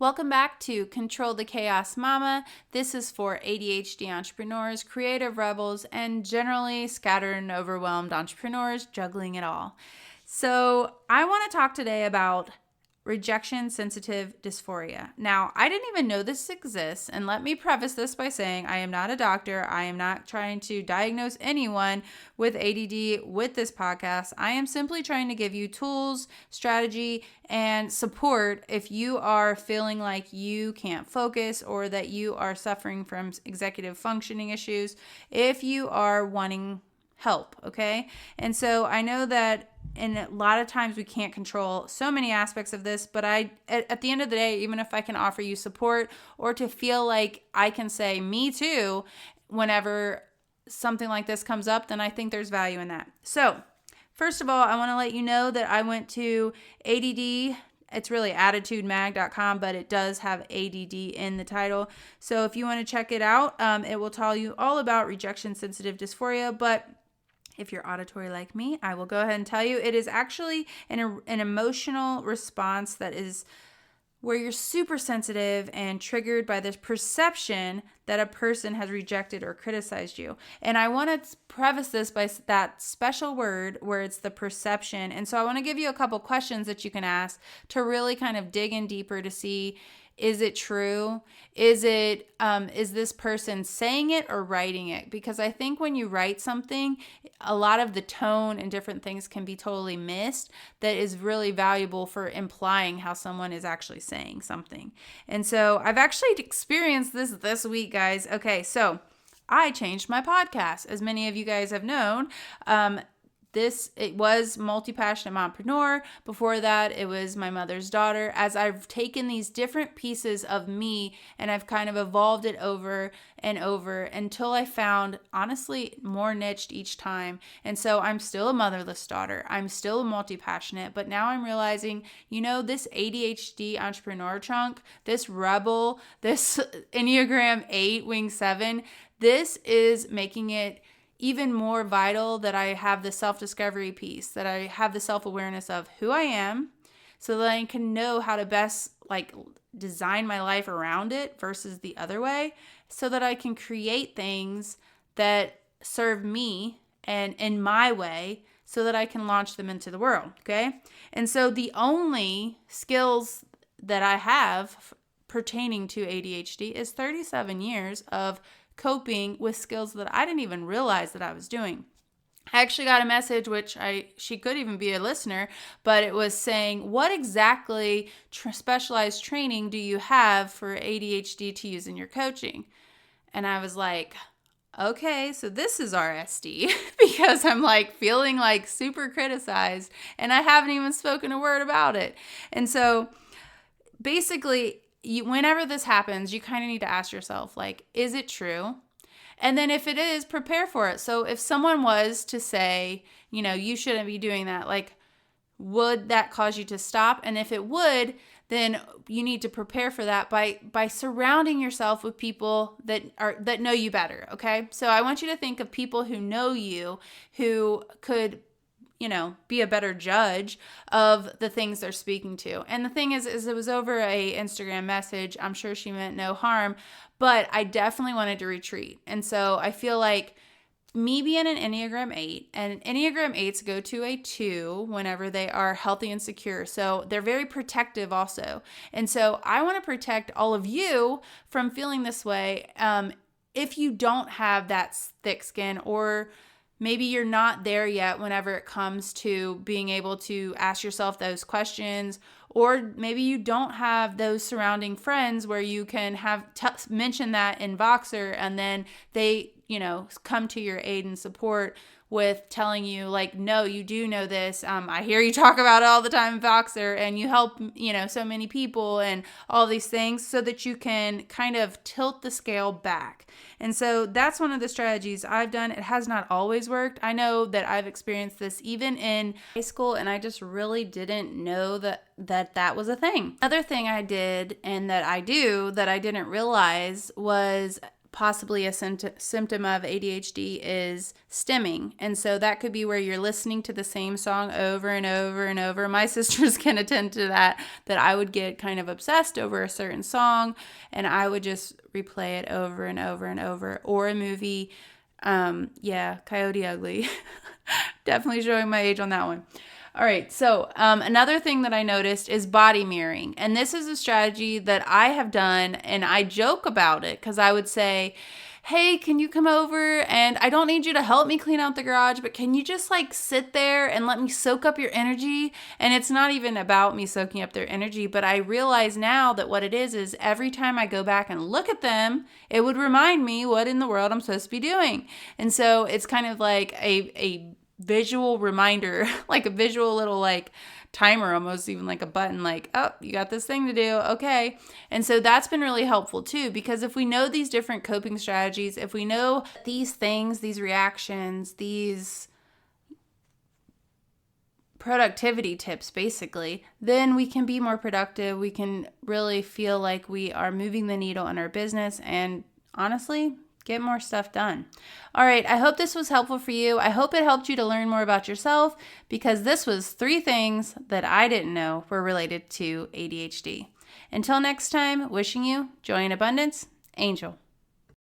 Welcome back to Control the Chaos Mama. This is for ADHD entrepreneurs, creative rebels, and generally scattered and overwhelmed entrepreneurs juggling it all. So I want to talk today about rejection sensitive dysphoria. Now, I didn't even know this exists, and let me preface this by saying I am not a doctor. I am not trying to diagnose anyone with ADD with this podcast. I am simply trying to give you tools, strategy, and support if you are feeling like you can't focus or that you are suffering from executive functioning issues, if you are wanting help, okay? And so I know that and a lot of times we can't control so many aspects of this, but at the end of the day, even if I can offer you support or to feel like I can say me too whenever something like this comes up, then I think there's value in that. So first of all, I want to let you know that I went to ADD. It's really attitudemag.com, but it does have ADD in the title. So if you want to check it out, it will tell you all about rejection sensitive dysphoria, but if you're auditory like me, I will go ahead and tell you it is actually an emotional response that is where you're super sensitive and triggered by this perception that a person has rejected or criticized you. And I want to preface this by that special word where it's the perception. And so I want to give you a couple questions that you can ask to really kind of dig in deeper to see, is it true? Is this person saying it or writing it? Because I think when you write something, a lot of the tone and different things can be totally missed that is really valuable for implying how someone is actually saying something. And so I've actually experienced this week, guys. Okay, so I changed my podcast. As many of you guys have known, it was Multi-Passionate Mompreneur. Before that, it was My Mother's Daughter. As I've taken these different pieces of me and I've kind of evolved it over and over until I found, honestly, more niched each time. And so I'm still a motherless daughter. I'm still a multi-passionate, but now I'm realizing, this ADHD entrepreneur chunk, this rebel, this Enneagram 8, Wing 7, this is making it even more vital that I have the self-discovery piece, that I have the self-awareness of who I am so that I can know how to best design my life around it versus the other way so that I can create things that serve me and in my way so that I can launch them into the world, okay? And so the only skills that I have pertaining to ADHD is 37 years of coping with skills that I didn't even realize that I was doing. I actually got a message, which she could even be a listener, but it was saying, what exactly specialized training do you have for ADHD to use in your coaching? And I was like, okay, so this is RSD because I'm feeling super criticized and I haven't even spoken a word about it. And so basically, whenever this happens, you kind of need to ask yourself, is it true? And then if it is, prepare for it. So if someone was to say, you shouldn't be doing that, would that cause you to stop? And if it would, then you need to prepare for that by surrounding yourself with people that know you better, okay? So I want you to think of people who know you, who could be a better judge of the things they're speaking to. And the thing is it was over a Instagram message. I'm sure she meant no harm, but I definitely wanted to retreat. And so I feel like me being an Enneagram 8, and Enneagram 8s go to a 2 whenever they are healthy and secure. So they're very protective also. And so I want to protect all of you from feeling this way. If you don't have that thick skin, or maybe you're not there yet whenever it comes to being able to ask yourself those questions, or maybe you don't have those surrounding friends where you can mention that in Voxer and then they, come to your aid and support with telling you no, you do know this. I hear you talk about it all the time in Voxer and you help, so many people and all these things so that you can kind of tilt the scale back. And so that's one of the strategies I've done. It has not always worked. I know that I've experienced this even in high school and I just really didn't know that was a thing. Another thing I did and that I do that I didn't realize was possibly a symptom of ADHD is stimming. And so that could be where you're listening to the same song over and over and over. My sisters can attend to that I would get kind of obsessed over a certain song and I would just replay it over and over and over. Or a movie, Coyote Ugly. Definitely showing my age on that one. All right, so another thing that I noticed is body mirroring. And this is a strategy that I have done, and I joke about it because I would say, hey, can you come over? And I don't need you to help me clean out the garage, but can you just like sit there and let me soak up your energy? And it's not even about me soaking up their energy, but I realize now that what it is every time I go back and look at them, it would remind me what in the world I'm supposed to be doing. And so it's kind of like a visual reminder, like a visual little like timer, almost even like a button, like, oh, you got this thing to do. Okay. And so that's been really helpful too, because if we know these different coping strategies, if we know these things, these reactions, these productivity tips, basically, then we can be more productive. We can really feel like we are moving the needle in our business and honestly, get more stuff done. All right, I hope this was helpful for you. I hope it helped you to learn more about yourself because this was 3 things that I didn't know were related to ADHD. Until next time, wishing you joy and abundance, Angel.